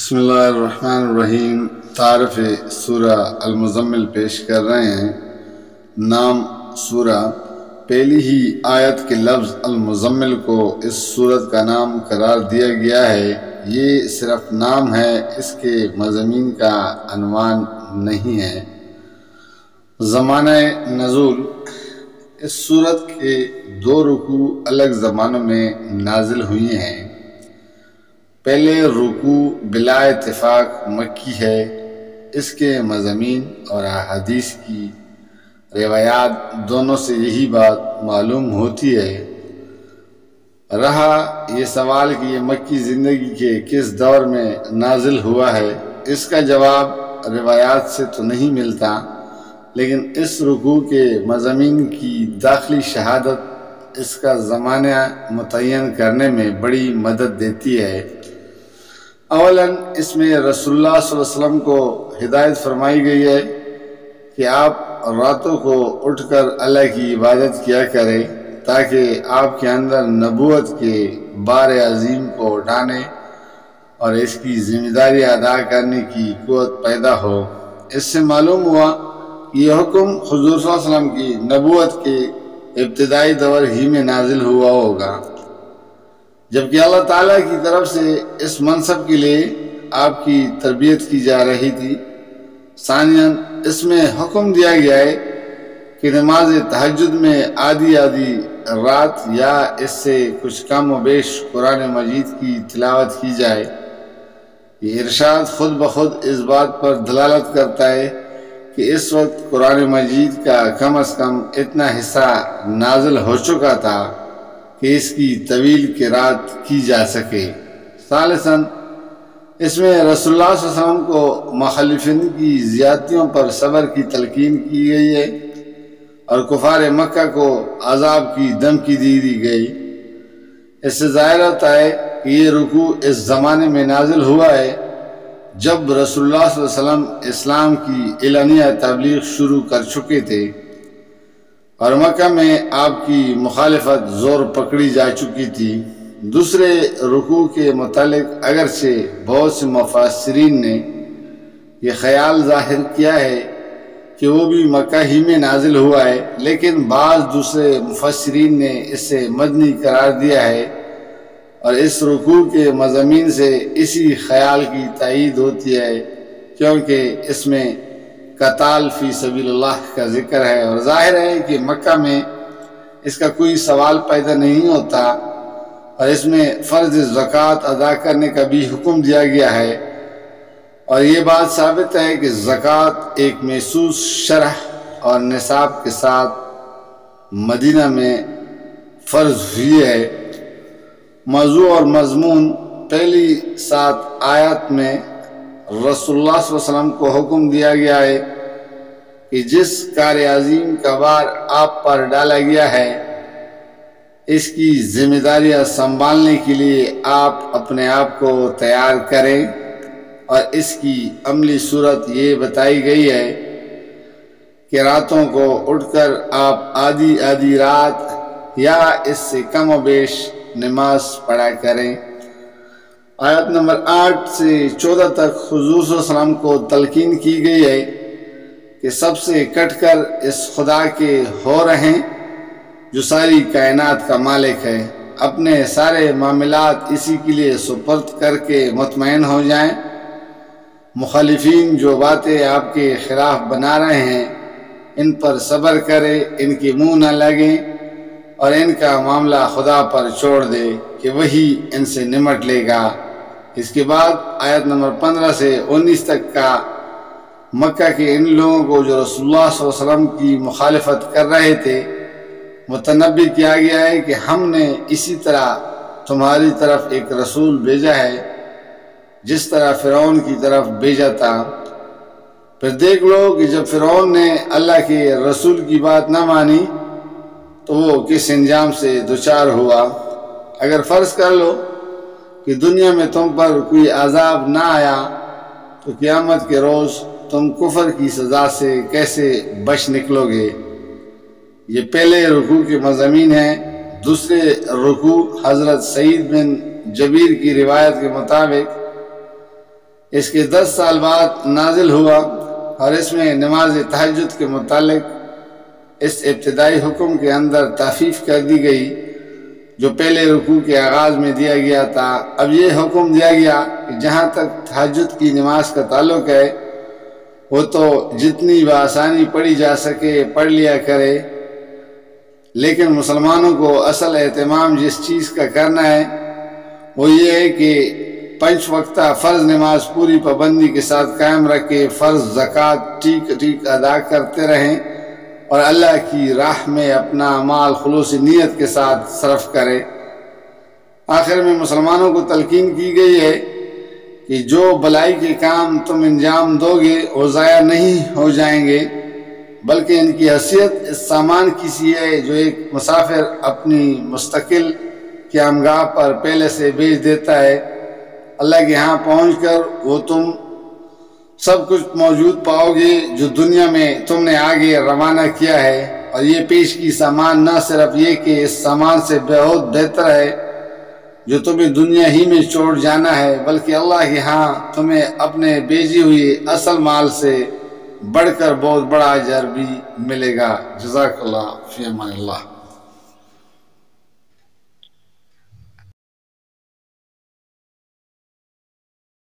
بسم اللہ الرحمن الرحیم۔ تعارف سورہ المزمل پیش کر رہے ہیں۔ نام سورہ، پہلی ہی آیت کے لفظ المزمل کو اس سورت کا نام قرار دیا گیا ہے۔ یہ صرف نام ہے، اس کے مضامین کا عنوان نہیں ہے۔ زمانہ نزول، اس سورت کے 2 رکوع الگ زمانوں میں نازل ہوئی ہیں۔ پہلے رکوع بلا اتفاق مکی ہے۔ اس کے مضامین اور احادیث کی روایات دونوں سے یہی بات معلوم ہوتی ہے۔ رہا یہ سوال کہ یہ مکی زندگی کے کس دور میں نازل ہوا ہے، اس کا جواب روایات سے تو نہیں ملتا، لیکن اس رکوع کے مضامین کی داخلی شہادت اس کا زمانہ متعین کرنے میں بڑی مدد دیتی ہے۔ اولاً اس میں رسول اللہ صلی اللہ علیہ وسلم کو ہدایت فرمائی گئی ہے کہ آپ راتوں کو اٹھ کر اللہ کی عبادت کیا کریں تاکہ آپ کے اندر نبوت کے بار عظیم کو اٹھانے اور اس کی ذمہ داری ادا کرنے کی قوت پیدا ہو۔ اس سے معلوم ہوا کہ یہ حکم حضور صلی اللہ علیہ وسلم کی نبوت کے ابتدائی دور ہی میں نازل ہوا ہوگا، جبکہ اللہ تعالیٰ کی طرف سے اس منصب کے لیے آپ کی تربیت کی جا رہی تھی۔ ثانیاً اس میں حکم دیا گیا ہے کہ نماز تہجد میں آدھی رات یا اس سے کچھ کم و بیش قرآن مجید کی تلاوت کی جائے۔ یہ ارشاد خود بخود اس بات پر دلالت کرتا ہے کہ اس وقت قرآن مجید کا کم از کم اتنا حصہ نازل ہو چکا تھا کہ اس کی طویل قرات کی جا سکے۔ ثالثاً اس میں رسول اللہ صلی اللہ علیہ وسلم کو مخالفین کی زیادتیوں پر صبر کی تلقین کی گئی ہے اور کفار مکہ کو عذاب کی دھمکی دی گئی۔ اس سے ظاہر ہوتا ہے کہ یہ رکوع اس زمانے میں نازل ہوا ہے جب رسول اللہ صلی اللہ علیہ وسلم اسلام کی اعلانیہ تبلیغ شروع کر چکے تھے اور مکہ میں آپ کی مخالفت زور پکڑی جا چکی تھی۔ دوسرے رکوع کے متعلق اگرچہ بہت سے مفسرین نے یہ خیال ظاہر کیا ہے کہ وہ بھی مکہ ہی میں نازل ہوا ہے، لیکن بعض دوسرے مفسرین نے اسے مدنی قرار دیا ہے اور اس رکوع کے مضامین سے اسی خیال کی تائید ہوتی ہے، کیونکہ اس میں قتال فی سبیل اللہ کا ذکر ہے اور ظاہر ہے کہ مکہ میں اس کا کوئی سوال پیدا نہیں ہوتا اور اس میں فرض زکوٰۃ ادا کرنے کا بھی حکم دیا گیا ہے، اور یہ بات ثابت ہے کہ زکوٰۃ ایک محسوس شرح اور نصاب کے ساتھ مدینہ میں فرض ہوئی ہے۔ موضوع اور مضمون، پہلی 7 آیات میں رسول اللہ صلی اللہ علیہ وسلم کو حکم دیا گیا ہے کہ جس کار عظیم کا بار آپ پر ڈالا گیا ہے اس کی ذمہ داریاں سنبھالنے کے لیے آپ اپنے آپ کو تیار کریں، اور اس کی عملی صورت یہ بتائی گئی ہے کہ راتوں کو اٹھ کر آپ آدھی رات یا اس سے کم و بیش نماز پڑھا کریں۔ آیت نمبر 8 سے 14 تک حضور صلی اللہ علیہ وسلم کو تلقین کی گئی ہے کہ سب سے کٹ کر اس خدا کے ہو رہیں جو ساری کائنات کا مالک ہے، اپنے سارے معاملات اسی کے لیے سپرد کر کے مطمئن ہو جائیں۔ مخالفین جو باتیں آپ کے خلاف بنا رہے ہیں ان پر صبر کرے، ان کے منہ نہ لگیں اور ان کا معاملہ خدا پر چھوڑ دے کہ وہی ان سے نمٹ لے گا۔ اس کے بعد آیت نمبر 15 سے 19 تک کا مکہ کے ان لوگوں کو جو رسول اللہ صلی اللہ علیہ وسلم کی مخالفت کر رہے تھے متنبی کیا گیا ہے کہ ہم نے اسی طرح تمہاری طرف ایک رسول بھیجا ہے جس طرح فرعون کی طرف بھیجا تھا۔ پھر دیکھ لو کہ جب فرعون نے اللہ کے رسول کی بات نہ مانی تو وہ کس انجام سے دوچار ہوا۔ اگر فرض کر لو کہ دنیا میں تم پر کوئی عذاب نہ آیا تو قیامت کے روز تم کفر کی سزا سے کیسے بچ نکلو گے؟ یہ پہلے رکوع کے مضامین ہیں۔ دوسرے رکوع حضرت سعید بن جبیر کی روایت کے مطابق اس کے 10 سال بعد نازل ہوا اور اس میں نماز تہجد کے متعلق اس ابتدائی حکم کے اندر تخفیف کر دی گئی جو پہلے رکوع کے آغاز میں دیا گیا تھا۔ اب یہ حکم دیا گیا کہ جہاں تک تہجد کی نماز کا تعلق ہے وہ تو جتنی بآسانی پڑھی جا سکے پڑھ لیا کرے، لیکن مسلمانوں کو اصل اہتمام جس چیز کا کرنا ہے وہ یہ ہے کہ 5 وقتہ فرض نماز پوری پابندی کے ساتھ قائم رکھ کے فرض زکوٰۃ ٹھیک ادا کرتے رہیں اور اللہ کی راہ میں اپنا مال خلوص نیت کے ساتھ صرف کرے۔ آخر میں مسلمانوں کو تلقین کی گئی ہے کہ جو بلائی کے کام تم انجام دو گے وہ ضائع نہیں ہو جائیں گے، بلکہ ان کی حیثیت اس سامان کی سی ہے جو ایک مسافر اپنی مستقل قیامگاہ پر پہلے سے بھیج دیتا ہے۔ اللہ کے ہاں پہنچ کر وہ تم سب کچھ موجود پاؤ گے جو دنیا میں تم نے آگے روانہ کیا ہے، اور یہ پیش کی سامان نہ صرف یہ کہ اس سامان سے بہت بہتر ہے جو تمہیں دنیا ہی میں چھوڑ جانا ہے، بلکہ اللہ کے ہاں تمہیں اپنے بھیجی ہوئی اصل مال سے بڑھ کر بہت بڑا اجر بھی ملے گا۔ جزاک اللہ، فی امان اللہ۔